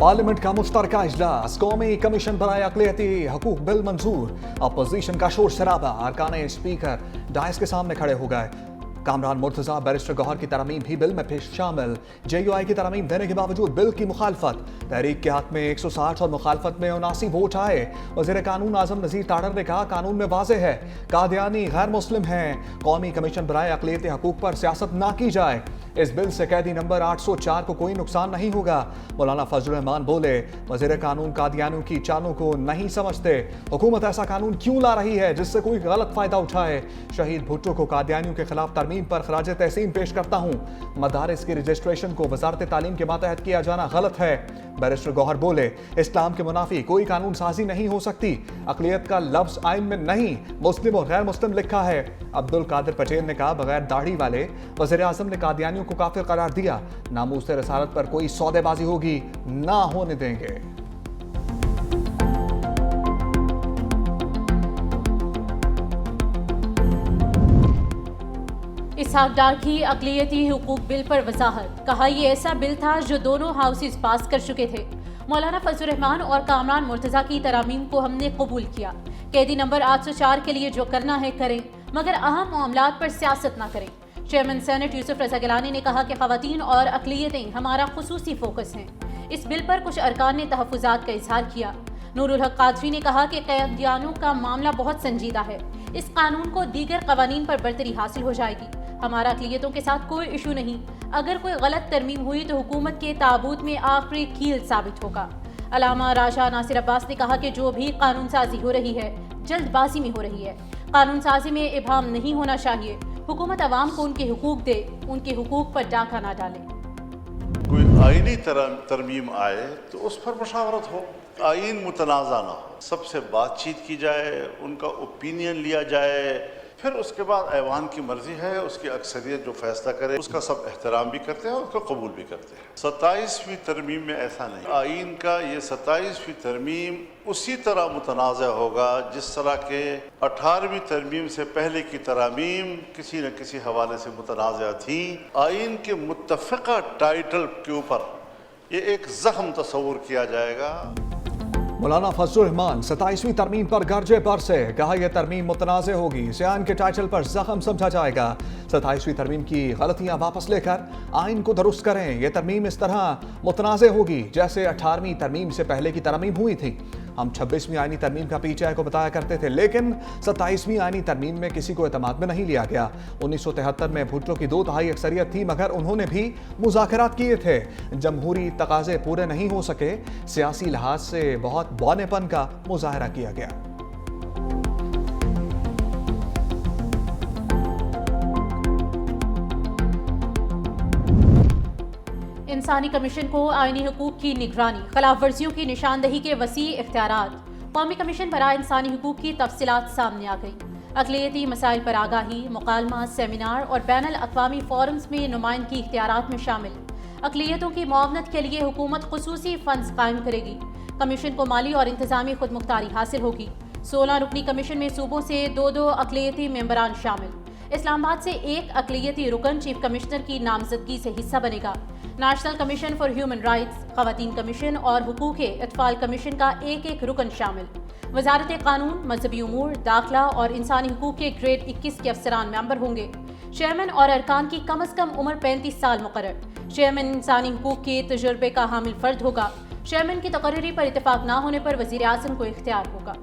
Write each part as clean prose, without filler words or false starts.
Parliament का मुश्तरका इजलास, कौमी कमीशन बराए अक़लियती हकूक बिल मंजूर। अपोजिशन का शोर शराबा, अरकान स्पीकर डायस के सामने खड़े हो गए। कामरान मुर्तजा बैरिस्टर गौहर की तरमीम भी बिल में पेश शामिल। JUI की तरमीम देने के बावजूद बिल की मुखालफत। तहरीक के हक में 160 और मुखालफत में 79 वोट आए। वज़ीर कानून आज़म नज़ीर ताडर ने कहा, कानून में वाज़े है कादियानी गैर मुस्लिम हैं। कौमी कमीशन बराए अक़लियती हकूक पर सियासत ना की जाए। इस बिल से कैदी नंबर 804 को कोई नुकसान नहीं होगा। मौलाना फजल रहमान बोले, वज़ीर कानून कादियानियों की चालों को नहीं समझते। हुकूमत ऐसा कानून क्यों ला रही है जिससे कोई गलत फायदा उठाए। शहीद भुट्टो को कादियानियों के खिलाफ तरमीम पर खराज तहसीन पेश करता हूँ। मदारिस की रजिस्ट्रेशन को वजारत तालीम के मातहत किया जाना गलत है। बैरिस्टर गौहर बोले, इस्लाम के मुनाफी कोई कानून साजी नहीं हो सकती। अक़लियत का लफ्ज आइन में नहीं, मुस्लिम और गैर मुस्लिम लिखा है। अब्दुल कादिर पटेल ने कहा, बगैर दाढ़ी वाले वज़ीर आज़म ने कादियानियों को काफिर करार दिया। नामूस रिसालत पर कोई सौदेबाजी होगी ना होने देंगे। इसहाक डार की अक़लियती हुकूक बिल पर वजाहत, कहा यह ऐसा बिल था जो दोनों हाउसेस पास कर चुके थे। मौलाना फजल रहमान और कामरान मुर्तजा की तरामीम को हमने कबूल किया। कैदी नंबर 804 के लिए जो करना है करें, मगर अहम मामलात पर सियासत ना करें। चेयरमैन सेनेट यूसुफ रज़ा गिलानी ने कहा कि ख़वातीन और अक़लियतें हमारा खुसूसी फोकस हैं। इस बिल पर कुछ अरकान ने तहफ़्फ़ुज़ात का इजहार किया। नूरुल हक कादरी ने कहा कि कैदियानों का मामला बहुत संजीदा है। इस कानून को दीगर कवानीन पर बरतरी हासिल हो जाएगी। हमारा अक़लियतों के साथ कोई इशू नहीं। अगर कोई गलत तरमीम हुई तो हुकूमत के ताबूत में आखिरी कील साबित होगा। अलामा राजा नासिर अब्बास ने कहा कि जो भी कानून साजी हो रही है जल्दबाजी में हो रही है। कानून साजी में इबाहम नहीं होना चाहिए। हुकूमत अवाम को उनके हुकूक दे, उनके हुकूक पर डाका ना डाले। कोई आईनी तरमीम आए तो उस पर मुशावरत हो, आइन मुतनाज़ा ना हो, सबसे बातचीत की जाए, उनका ओपिनियन लिया जाए, फिर उसके बाद ऐवान की मर्जी है, उसकी अक्सरियत जो फैसला करे उसका सब एहतराम भी करते हैं और उसको कबूल भी करते हैं। 27वीं तरमीम में ऐसा नहीं। आइन का ये 27वीं तरमीम उसी तरह मुतनाज़ा होगा जिस तरह के 18वीं तरमीम से पहले की तरामीम किसी न किसी हवाले से मुतनाज़ा थी। आइन के मुत्तफ़िक़ा टाइटल के ऊपर ये एक ज़ख्म तस्वुर किया जाएगा। मौलाना फजल रहमान 27वीं तरमीम पर गर्जे बरसे, कहा यह तरमीम मुतनाज़ होगी, सियान के टाइटल पर जख्म समझा जाएगा। 27वीं तरमीम की गलतियां वापस लेकर आइन को दुरुस्त करें। यह तरमीम इस तरह मुतनाज़ होगी जैसे 18वीं तरमीम से पहले की तरमीम हुई थी। हम 26वीं आइनी तरमीम का PTI को बताया करते थे, लेकिन 27वीं आइनी तरमीम में किसी को एतमाद में नहीं लिया गया। 1973 में भुट्टो की 2/3 अक्सरियत थी, मगर उन्होंने भी मुज़ाकरात किए थे। जमहूरी तकाजे पूरे नहीं हो सके, सियासी लिहाज से बहुत बौनेपन का मुजाहरा किया गया। इंसानी कमीशन को आईनी हुकूक की निगरानी, खिलाफ वर्जियों की निशानदही के वसी इख्तियारात। कौमी कमीशन बराए इंसानी हुकूक की तफसीलात सामने आ गई। अक़लियती मसाइल पर आगाही, मुकालमा, सेमिनार और बैनुल अक़वामी फोरम्स में नुमाइंदगी इख्तियारात में शामिल। अक़लियतों की मुआवनत के लिए हुकूमत खुसूसी फंड्स कायम करेगी। कमीशन को माली और इंतजामी खुद मुख्तारी हासिल होगी। 16 रुकनी कमीशन में सूबों से 2 अक़लियती मेंबरान शामिल। इस्लामाबाद से 1 अक़लियती रुकन चीफ कमिश्नर की नामजदगी से हिस्सा बनेगा। National commission for human rights, ख़वातीन कमीशन और हुकूक़ इत्फ़ाल कमीशन का 1 रुकन शामिल। वज़ारत कानून, मजहबी उमूर, दाखिला और इंसानी हुकूक के ग्रेड 21 के अफसरान मेंबर होंगे। चेयरमैन और अरकान की कम अज़ कम उम्र 35 साल मुकर्रर। चेयरमैन इंसानी हुकूक के तजुर्बे का हामिल फ़र्द होगा। चेयरमैन की तकर्री पर इत्तेफाक ना होने पर वज़ीर आज़म को इख्तियार होगा।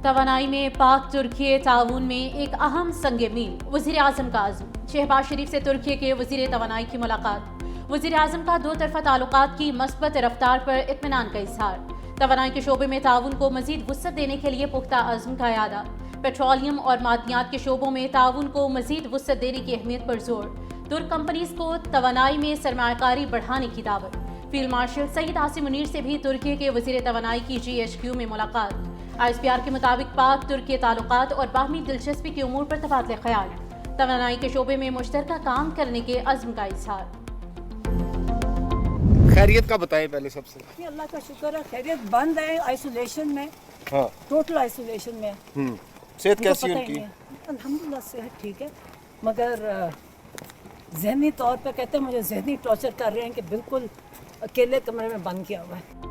तवानाई में पाक तुर्की ताउन में एक अहम संग मील, वज़ीर आज़म का आज़म। शहबाज शरीफ से तुर्की के वज़ीर तवानाई की मुलाकात। वज़ीर आज़म का 2 तरफ़ा ताल्लुकात की मस्बत रफ्तार पर इत्मीनान का इज़हार। तवानाई के शोबे में ताउन को मज़ीद वुसअत देने के लिए पुख्ता अज़्म का इरादा। पेट्रोलियम और मादनियात के शोबों में ताउन को मज़ीद वुसअत देने की अहमियत पर जोर। तुर्क कंपनीज को तवानाई में सरमायाकारी बढ़ाने की दावत। फील्ड मार्शल सईद आसिम मुनीर से भी तुर्की के वज़ीर तवानाई की GHQ में मुलाकात। ISPR के मुताबिक पाक तुर्की ताल्लुकात और बाहमी दिलचस्पी के उमूर पर तबादले ख्याल। तवानाई के शोबे में मुश्तरका काम करने के अज़्म का इज़हार। खैरियत का बताएं पहले सबसे। अल्लाह का शुक्र है, खैरियत। बंद है आइसोलेशन में। हाँ, टोटल आइसोलेशन में। सेहत कैसी है उनकी? अल्हम्दुलिल्लाह सेहत ठीक है, मगर जहनी तौर पे कहते हैं मुझे जहनी टॉर्चर कर रहे हैं कि बिल्कुल अकेले कमरे में बंद किया हुआ है।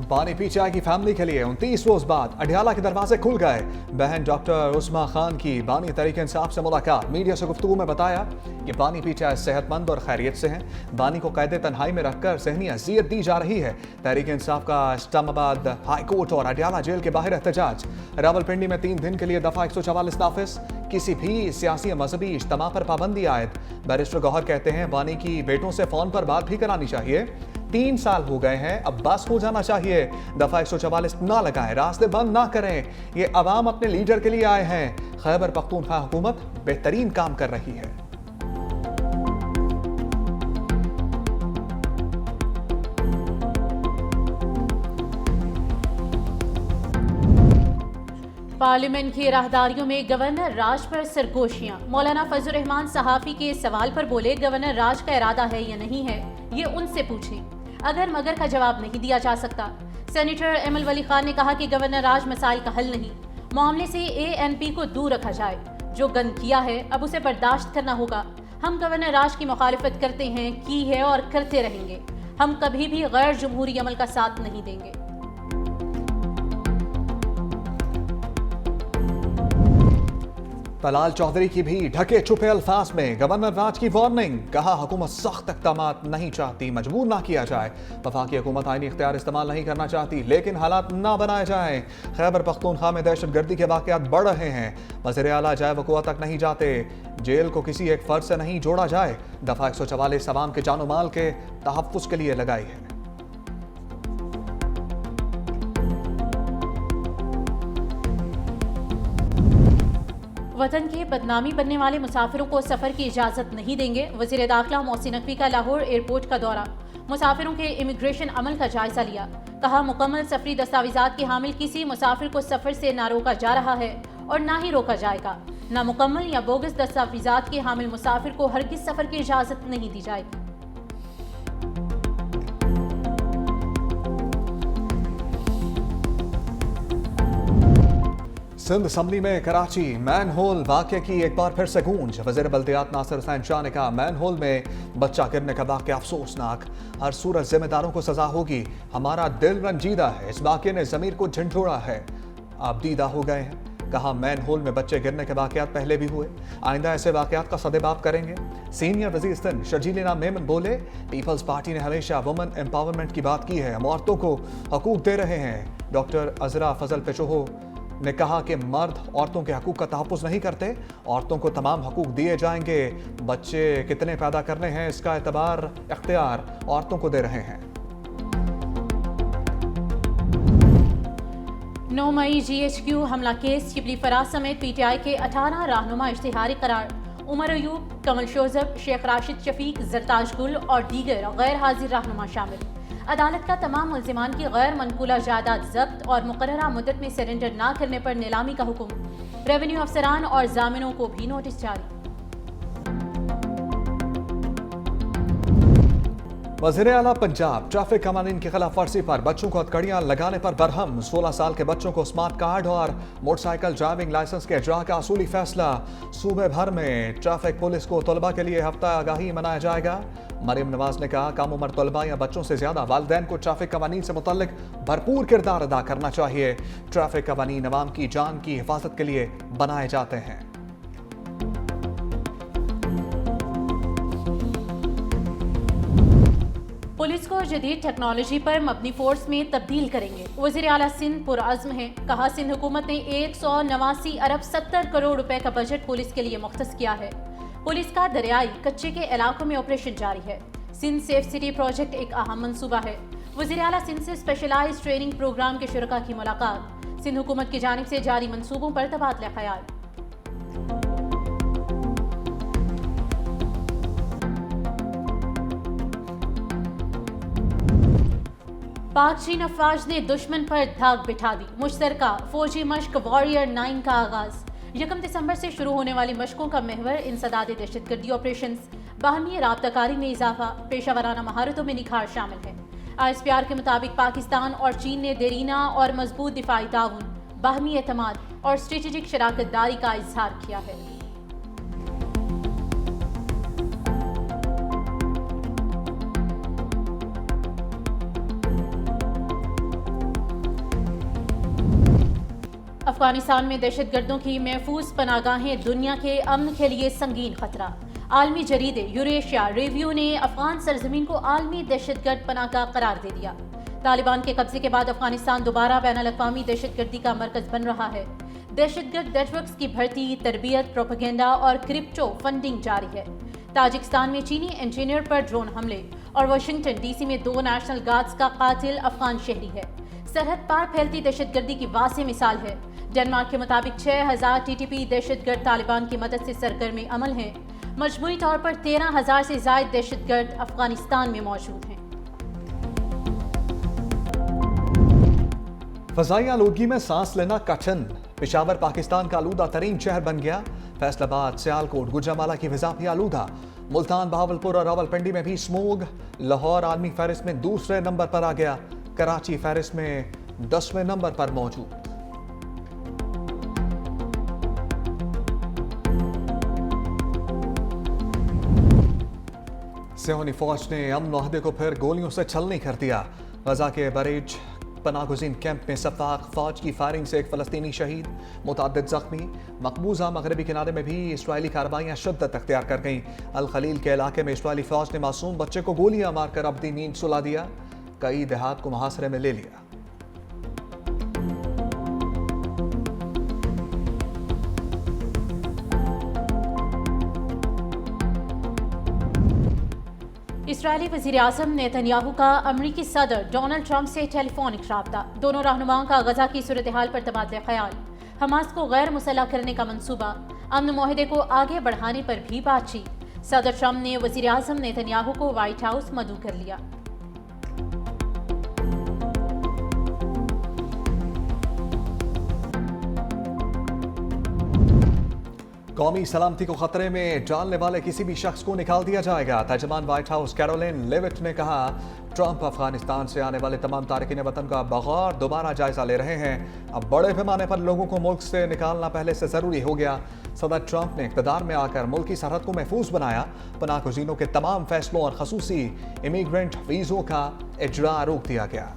बानी पीचाई की फैमिली के लिए 29 रोज बाद अडियाला के दरवाजे खुल गए। बहन डॉक्टर उस्मा खान की बानी तहरीक इंसाफ से मुलाकात। मीडिया से गुफ्तगू में बताया कि बानी पीचाई सेहतमंद और खैरियत से हैं। बानी को कैद तन्हाई में रखकर ज़हनी अजियत दी जा रही है। तहरीक इंसाफ का इस्लामाबाद हाई कोर्ट और अडियाला जेल के बाहर एहतजाज। रावलपिंडी में 3 दिन के लिए दफा 144 नाफिज। किसी भी सियासी या मजहबी इज्तिमा पर पाबंदी आयद। बैरिस्टर गौहर कहते हैं बानी की बेटों से फोन पर बात भी करानी चाहिए। 3 साल हो गए हैं, अब बस हो जाना चाहिए। दफा 144 ना लगाएं, रास्ते बंद ना करें। ये अवाम अपने लीडर के लिए आए हैं। खैबर पख्तूनख्वा हुकूमत बेहतरीन काम कर रही है। पार्लियामेंट की राहदारियों में गवर्नर राज पर सरगोशियां। मौलाना फजल रहमान सहाफी के सवाल पर बोले गवर्नर राज का इरादा है या नहीं है ये उनसे पूछें। अगर मगर का जवाब नहीं दिया जा सकता। सेनेटर एमएल वली खान ने कहा कि गवर्नर राज मसाइल का हल नहीं, मामले से एएनपी को दूर रखा जाए। जो गंद किया है अब उसे बर्दाश्त करना होगा। हम गवर्नर राज की मुखालिफत करते हैं, की है और करते रहेंगे। हम कभी भी गैर जमहूरी अमल का साथ नहीं देंगे। तलाल चौधरी की भी ढके छुपे अल्फाज में गवर्नर राज की वार्निंग। कहा हुकूमत सख्त इक़दामात नहीं चाहती, मजबूर ना किया जाए। वफाकी हुकूमत आईनी इख्तियार इस्तेमाल नहीं करना चाहती, लेकिन हालात ना बनाए जाएं। खैबर पख्तूनख्वा में दहशतगर्दी के वाक़यात बढ़ रहे हैं। वज़ीर आला जाए वक़ुआ तक नहीं जाते। जेल को किसी एक फ़र्द से नहीं जोड़ा जाए। दफ़ा 144 अवाम के जानो माल के तहफ़्फ़ुज़ के लिए लगाई है। वतन के बदनामी बनने वाले मुसाफिरों को सफर की इजाजत नहीं देंगे। वजीर दाखिला मोहसिन नकवी का लाहौर एयरपोर्ट का दौरा। मुसाफिरों के इमिग्रेशन अमल का जायजा लिया। कहा मुकम्मल सफरी दस्तावेजात के हामिल किसी मुसाफिर को सफर से ना रोका जा रहा है और ना ही रोका जाएगा। नामुकम्मल या बोगस दस्तावेजात के हामिल मुसाफिर को हरगिज सफर की इजाजत नहीं दी जाएगी। सिंध असम्बली में कराची मैन होल वाक़े की एक बार फिर से गूंज। वज़ीर बल्दियात नासिर हुसैन शाह ने कहा मैन होल में बच्चा गिरने का वाक़या अफसोसनाक, हर सूरत जिम्मेदारों को सजा होगी। हमारा दिल रंजीदा है, इस वाक़े ने ज़मीर को झंझोड़ा है। आप दीदा हो गए हैं। कहा मैन होल में बच्चे गिरने के वाक़यात पहले भी हुए, आइंदा ऐसे वाक़यात का सदेबाप करेंगे। सीनियर वज़ीर सिंध शर्जील मेमन बोले पीपल्स पार्टी ने हमेशा वुमेन एम्पावरमेंट की बात की है, हम औरतों को हकूक़ दे रहे हैं। डॉक्टर अजरा फजल पेचोहो ने कहा कि मर्द औरतों के हकूक़ का तहफ़्फ़ुज़ नहीं करते, औरतों को तमाम हकूक़ दिए जाएंगे। बच्चे कितने पैदा करने हैं इसका एतबार इख्तियार औरतों को दे रहे हैं। 9 मई GHQ हमला केस शिबली फराज समेत PTI के 18 रहनुमा इश्तिहारी करार। उमर अयूब, कमल शोजब, शेख राशिद शफीक, जरताज गुल और दीगर गैर हाजिर रहनुमा शामिल। अदालत का तमाम मुल्जिमान की गैर मनकूला जायदाद जब्त और मुकर्ररा मुद्दत में सरेंडर ना करने पर नीलामी का हुक्म। रेवेन्यू अफसरान और जामिनों को भी नोटिस जारी। वज़ीर आला पंजाब ट्रैफिक कवानीन की खिलाफ वर्जी पर बच्चों को हथकड़ियां लगाने पर बरहम। 16 साल के बच्चों को स्मार्ट कार्ड और मोटरसाइकिल ड्राइविंग लाइसेंस के इजरा का असूली फैसला। सूबे भर में ट्रैफिक पुलिस को तलबा के लिए हफ्ता आगाही मनाया जाएगा। मरियम नवाज ने कहा कम उम्र तलबा या बच्चों से ज्यादा वालिदैन को ट्रैफिक कवानीन से मुतल्लिक भरपूर किरदार अदा करना चाहिए। ट्रैफिक कवानीन अवाम की जान की हिफाजत के लिए बनाए जाते हैं। पुलिस को जदीद टेक्नोलॉजी पर मबनी फोर्स में तब्दील करेंगे। वज़ीर आला सिंध पुरअज़्म है। कहा सिंध हुकूमत ने 189 अरब 70 करोड़ रुपए का बजट पुलिस के लिए मुख्तस किया है। पुलिस का दरियाई कच्चे के इलाकों में ऑपरेशन जारी है। सिंध सेफ सिटी प्रोजेक्ट एक अहम मंसूबा है। वज़ीर आला सिंध से स्पेशलाइज्ड ट्रेनिंग प्रोग्राम के शुरका की मुलाकात। सिंध हुकूमत की जानिब से जारी मंसूबों पर तबादला ख्याल। पाक चीन अफवाज ने दुश्मन पर धाक बिठा दी। मुश्तरका फौजी मश्क वॉरियर 9 का आगाज। 1 दिसंबर से शुरू होने वाली मशकों का महवर इंसदाद दहशतगर्दी ऑपरेशन, बाहमी राबताकारी में इजाफा, पेशावराना महारतों में निखार शामिल है। ISPR के मुताबिक पाकिस्तान और चीन ने देरीना और मजबूत दिफाई ताउन, बाहमी एतमाद और स्ट्रेटेजिक शराकत दारी का इजहार किया है। अफगानिस्तान में दहशतगर्दों की महफूज पनागाहें दुनिया के अमन के लिए संगीन खतरा। आलमी जरीदे यूरेशिया रिव्यू ने अफगान सरजमीन को आलमी दहशतगर्द पनागाह करार दे दिया। तालिबान के कब्जे के बाद अफगानिस्तान दोबारा बैनुल-अक़वामी दहशतगर्दी का मरकज बन रहा है। दहशतगर्द नेटवर्क्स की भर्ती, तरबियत, प्रोपेगेंडा और क्रिप्टो फंडिंग जारी है। ताजिकिस्तान में चीनी इंजीनियर पर ड्रोन हमले और वाशिंगटन डीसी में 2 नेशनल गार्ड्स का कातिल अफगान शहरी है। सरहद पार फैलती दहशतगर्दी की वाज़ेह मिसाल है। डेनमार्क के मुताबिक 6000 टीटीपी दहशतगर्द तालिबान की मदद से सरगर्म अमल हैं। मजमूई तौर पर 13,000 से ज़ायद दहशतगर्द अफगानिस्तान में मौजूद हैं। फ़ज़ाई आलूदगी में सांस लेना कठिन। पेशावर पाकिस्तान का आलूदा तरीन शहर बन गया। फैसलाबाद, सियालकोट, गुजरांवाला की फिजा भी आलूदा। मुल्तान, बहावलपुर और रावलपिंडी में भी स्मोग। लाहौर आलमी फहरिस्त में दूसरे नंबर पर आ गया। कराची फहरिस्त में 10वें नंबर पर मौजूद। सियोनी फौज ने अमन मुआहदे को फिर गोलियों से छलनी कर दिया। गजा के बरेज पनागुज़ीन कैंप में सफाक फौज की फायरिंग से एक फ़लस्तीनी शहीद, मुतअद्दिद ज़ख्मी। मकबूजा मगरबी किनारे में भी इसराइली कार्रवाइयाँ शिद्दत अख्तियार कर गईं। अल खलील के इलाके में इसराइली फौज ने मासूम बच्चे को गोलियां मारकर अपनी नींद सुला दिया। कई देहात को मुहासरे में ले लिया। इसराइली वज़ीर-ए-आज़म नेतन्याहू का अमरीकी सदर डोनाल्ड ट्रंप से टेलीफोनिक राब्ता। दोनों रहनुमाओं का गजा की सूरत हाल पर तबादला ख्याल। हमास को गैर मुसल्लह करने का मंसूबा। अमन मुआहदे को आगे बढ़ाने पर भी बातचीत। सदर ट्रंप ने वज़ीर-ए-आज़म नेतन्याहू को व्हाइट हाउस मदऊ कर लिया। कौमी सलामती को खतरे में डालने वाले किसी भी शख्स को निकाल दिया जाएगा। तर्जमान व्हाइट हाउस कैरोलिन लेविट ने कहा, ट्रंप अफगानिस्तान से आने वाले तमाम तारकीन वतन का बगौर दोबारा जायजा ले रहे हैं। अब बड़े पैमाने पर लोगों को मुल्क से निकालना पहले से जरूरी हो गया। सदर ट्रंप ने इक़्तिदार में आकर मुल्क की सरहद को महफूज बनाया। पनाहगज़ीनों के तमाम फैसलों और खसूसी इमिग्रेंट वीज़ों का इजरा रोक दिया गया।